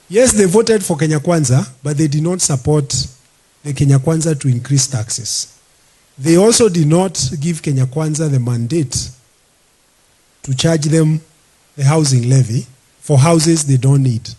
Yes, they voted for Kenya Kwanza, but they did not support the Kenya Kwanza to increase taxes. They also did not give Kenya Kwanza the mandate to charge them the housing levy for houses they don't need.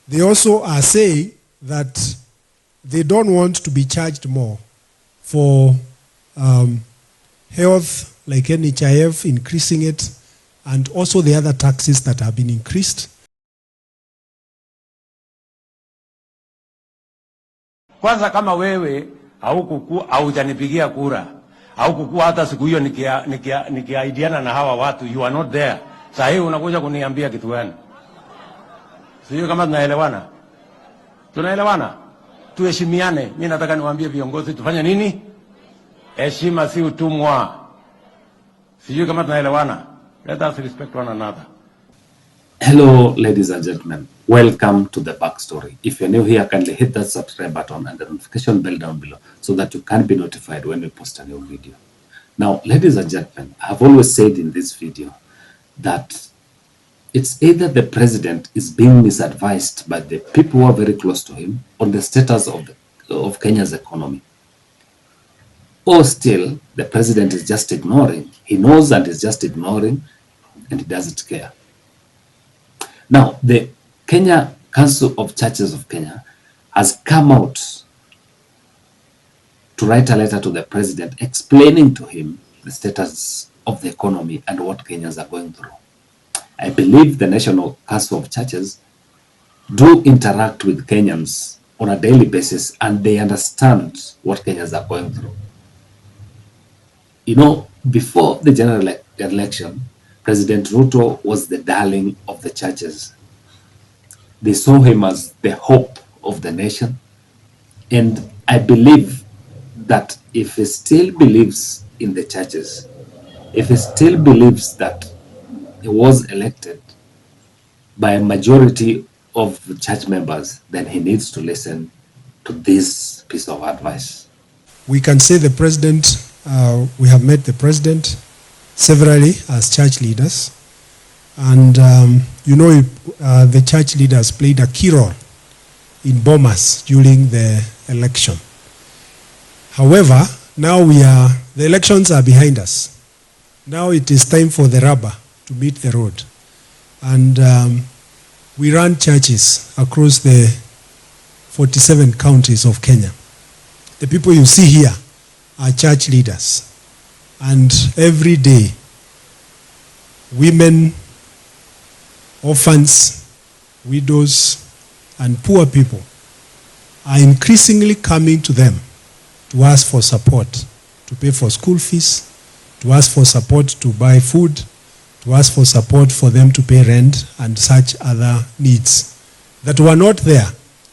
They also are saying that they don't want to be charged more for health, like NHIF, increasing it, and also the other taxes that have been increased. Kwanza kama wewe haujanipigia kura, haukukuwa hata siku hiyo nikiaidiana na hawa watu, you are not there. Sasa hivi unakuja kuniambia kitu gani? Sio kama tunaelewana. Tunaelewana? Tuheshimiane. Mimi nataka niwaambie viongozi tufanye nini? Heshima si utumwa. Sio kama tunaelewana. Let us respect one another. Hello, ladies and gentlemen. Welcome to the backstory. If you're new here, kindly hit that subscribe button and the notification bell down below so that you can be notified when we post a new video. Now, ladies and gentlemen, I've always said in this video that it's either the president is being misadvised by the people who are very close to him on the status of Kenya's economy, or still the president is just ignoring. He knows and is just ignoring, and he doesn't care. Now, the Kenya Council of Churches of Kenya has come out to write a letter to the president explaining to him the status of the economy and what Kenyans are going through. I believe the National Council of Churches do interact with Kenyans on a daily basis, and they understand what Kenyans are going through. You know, before the general election, President Ruto was the darling of the churches. They saw him as the hope of the nation. And I believe that if he still believes in the churches, if he still believes that he was elected by a majority of church members, then he needs to listen to this piece of advice. We can say the president, we have met the president severally as church leaders, and the church leaders played a key role in Bomas during the election. However, now the elections are behind us. Now it is time for the rubber to meet the road, and we run churches across the 47 counties of Kenya. The people you see here are church leaders. And every day, women, orphans, widows, and poor people are increasingly coming to them to ask for support, to pay for school fees, to ask for support to buy food, to ask for support for them to pay rent and such other needs that were not there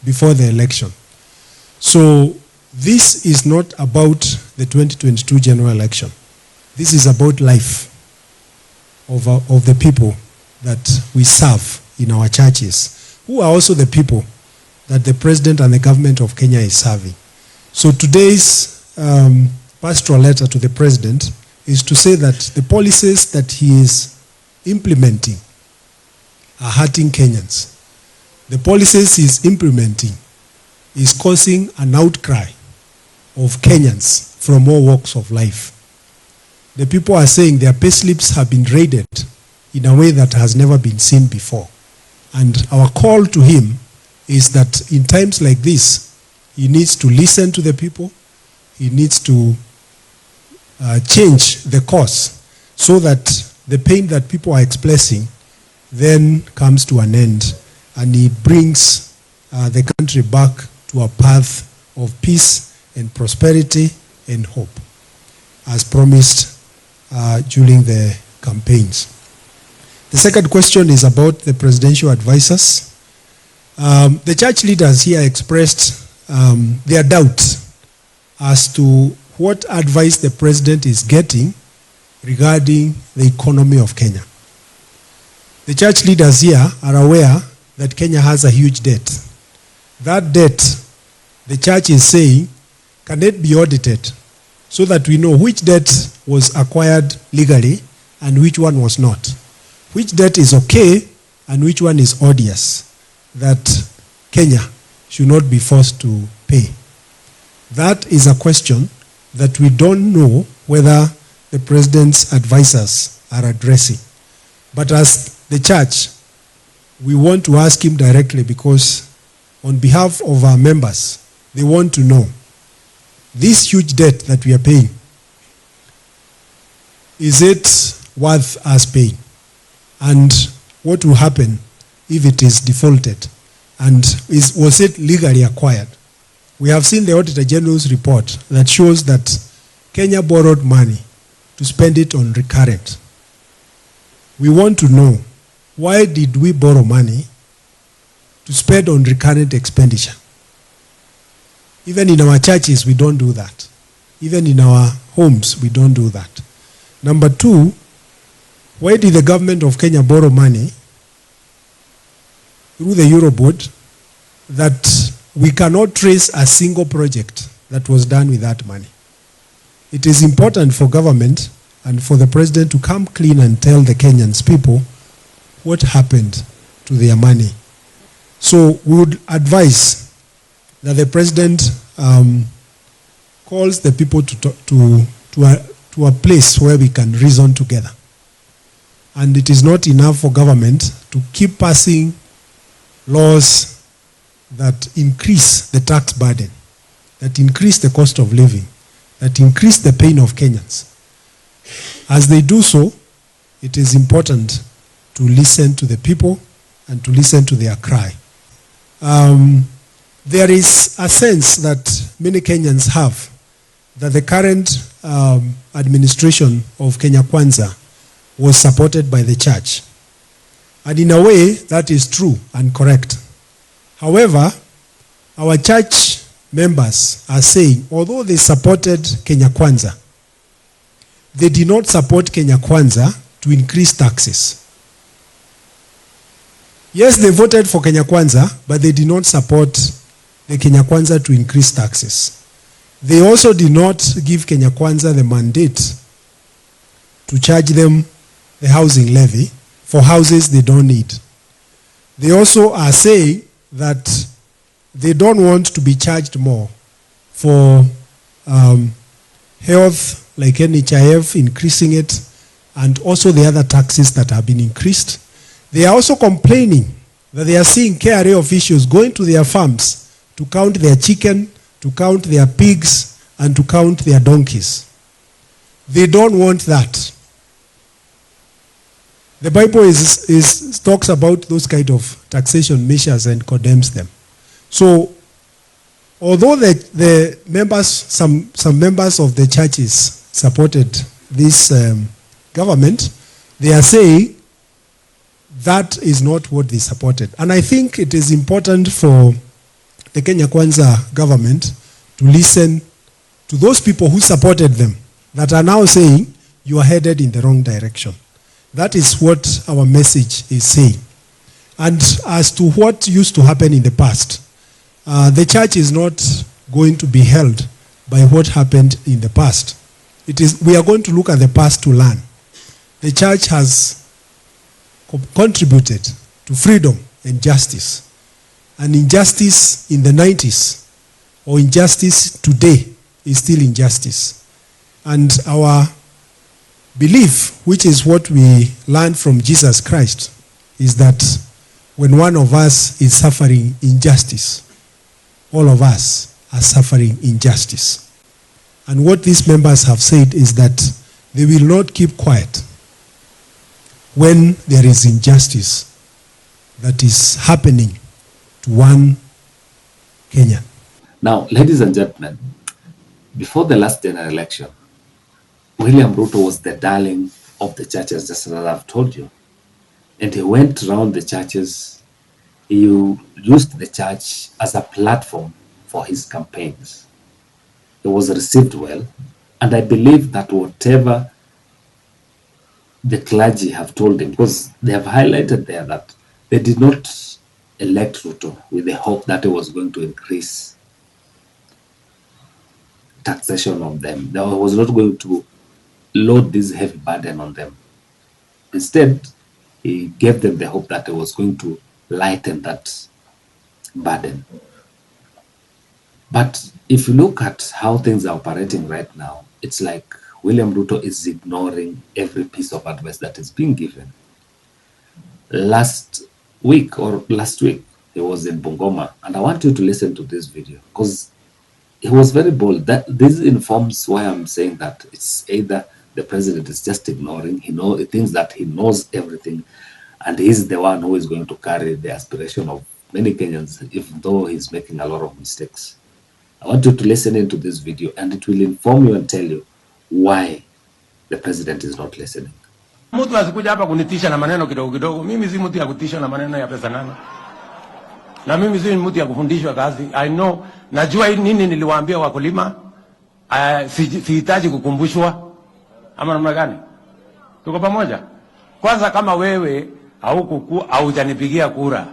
before the election. So this is not about the 2022 general election. This is about life of the people that we serve in our churches, who are also the people that the president and the government of Kenya is serving. So today's pastoral letter to the president is to say that the policies that he is implementing are hurting Kenyans. The policies he is implementing is causing an outcry of Kenyans from all walks of life. The people are saying their payslips have been raided in a way that has never been seen before. And our call to him is that in times like this, he needs to listen to the people. He needs to change the course so that the pain that people are expressing then comes to an end, and he brings the country back to a path of peace and prosperity and hope, as promised during the campaigns. The second question is about the presidential advisors. The church leaders here expressed their doubts as to what advice the president is getting regarding the economy of Kenya. The church leaders here are aware that Kenya has a huge debt. That debt, the church is saying, can it be audited so that we know which debt was acquired legally and which one was not? Which debt is okay and which one is odious? that Kenya should not be forced to pay? That is a question that we don't know whether the president's advisors are addressing. But as the church, we want to ask him directly, because on behalf of our members, they want to know, this huge debt that we are paying, is it worth us paying? And what will happen if it is defaulted? And was it legally acquired? We have seen the Auditor General's report that shows that Kenya borrowed money to spend it on recurrent. We want to know, why did we borrow money to spend on recurrent expenditure? Even in our churches, we don't do that. Even in our homes, we don't do that. Number two, why did the government of Kenya borrow money through the Euroboard that we cannot trace a single project that was done with that money? It is important for government and for the president to come clean and tell the Kenyans people what happened to their money. So we would advise that the president calls the people to a place where we can reason together. And it is not enough for government to keep passing laws that increase the tax burden, that increase the cost of living, that increase the pain of Kenyans. As they do so, it is important to listen to the people and to listen to their cry. There is a sense that many Kenyans have that the current administration of Kenya Kwanza was supported by the church. And in a way, that is true and correct. However, our church members are saying, although they supported Kenya Kwanza, they did not support Kenya Kwanza to increase taxes. Yes, they voted for Kenya Kwanza, but they did not support the Kenya Kwanza to increase taxes. They also did not give Kenya Kwanza the mandate to charge them the housing levy for houses they don't need. They also are saying that they don't want to be charged more for health, like NHIF, increasing it, and also the other taxes that have been increased. They are also complaining that they are seeing KRA officials going to their farms to count their chicken, to count their pigs, and to count their donkeys. They don't want that. The Bible talks about those kind of taxation measures and condemns them. So, although the members, some members of the churches supported this government, they are saying that is not what they supported. And I think it is important for the Kenya Kwanza government to listen to those people who supported them that are now saying you are headed in the wrong direction. That is what our message is saying. And as to what used to happen in the past, the church is not going to be held by what happened in the past. We are going to look at the past to learn. The church has contributed to freedom and justice. And injustice in the 90s or injustice today is still injustice. And our belief, which is what we learned from Jesus Christ, is that when one of us is suffering injustice, all of us are suffering injustice. And what these members have said is that they will not keep quiet when there is injustice that is happening to one Kenyan. Now, ladies and gentlemen, before the last general election, William Ruto was the darling of the churches, just as I've told you. And he went around the churches. He used the church as a platform for his campaigns. It was received well. And I believe that whatever the clergy have told him, because they have highlighted there that they did not elect Ruto with the hope that he was going to increase taxation on them. That he was not going to load this heavy burden on them. Instead, he gave them the hope that he was going to lighten that burden. But if you look at how things are operating right now, it's like William Ruto is ignoring every piece of advice that is being given. Last week, he was in Bungoma, and I want you to listen to this video because he was very bold. That this informs why I'm saying that it's either the president is just ignoring, he thinks that he knows everything, and he's the one who is going to carry the aspiration of many Kenyans, even though he's making a lot of mistakes. I want you to listen into this video, and it will inform you and tell you why the president is not listening. Mtu asikuja hapa kunitisha na maneno kidogo kidogo. Mimi si mtu ya kutisha na maneno ya pesa nana. Na mimi si mtu ya kufundishwa kazi. I know, najua nini niliwaambia wakulima. Sihitaji kukumbushwa. Ama namna gani? Tuko pamoja? Kwanza kama wewe haujanipigia kura,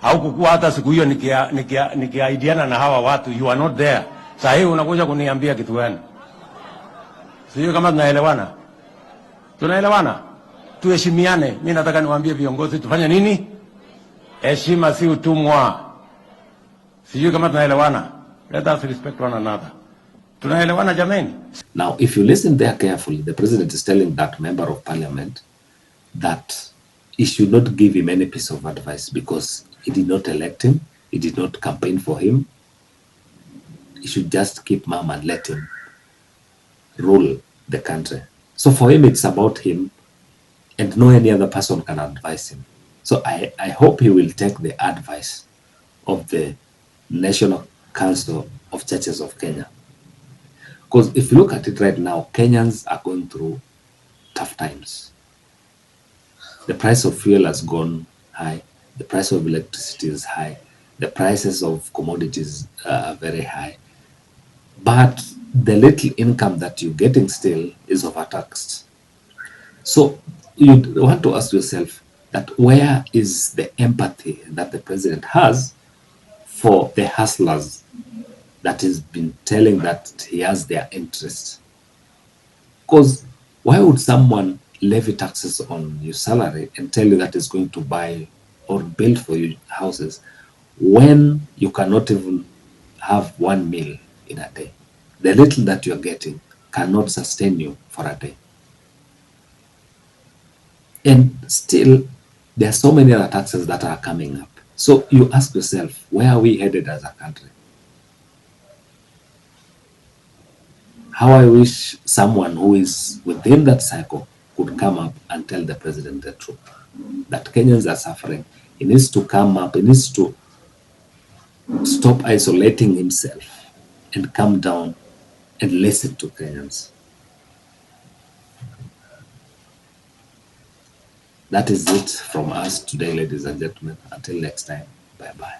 haukukua hata siku hiyo nikiaidiana na hawa watu, you are not there. Sasa hivi unakuja kuniambia kitu gani? Sio kama tunaelewana. Tunaelewana? Tuheshimiane. Mimi nataka niwaambie viongozi tufanye nini? Heshima si utumwa. Sijui kama tunaelewana. Let us respect one another. Tunaelewana jameni? Now, if you listen there carefully, the president is telling that member of parliament that he should not give him any piece of advice because he did not elect him, he did not campaign for him. He should just keep mum and let him rule the country. So for him, it's about him, and no any other person can advise him. So I hope he will take the advice of the National Council of Churches of Kenya. Because if you look at it right now, Kenyans are going through tough times. The price of fuel has gone high. The price of electricity is high. The prices of commodities are very high. But the little income that you're getting still is overtaxed. So you want to ask yourself that where is the empathy that the president has for the hustlers that has been telling that he has their interest? Because why would someone levy taxes on your salary and tell you that it's going to buy or build for you houses when you cannot even have one meal in a day? The little that you're getting cannot sustain you for a day. And still, there are so many other taxes that are coming up. So you ask yourself, where are we headed as a country? How I wish someone who is within that cycle could come up and tell the president the truth, that Kenyans are suffering. He needs to come up, he needs to stop isolating himself and come down and listen to Kenyans. That is it from us today, ladies and gentlemen. Until next time, bye-bye.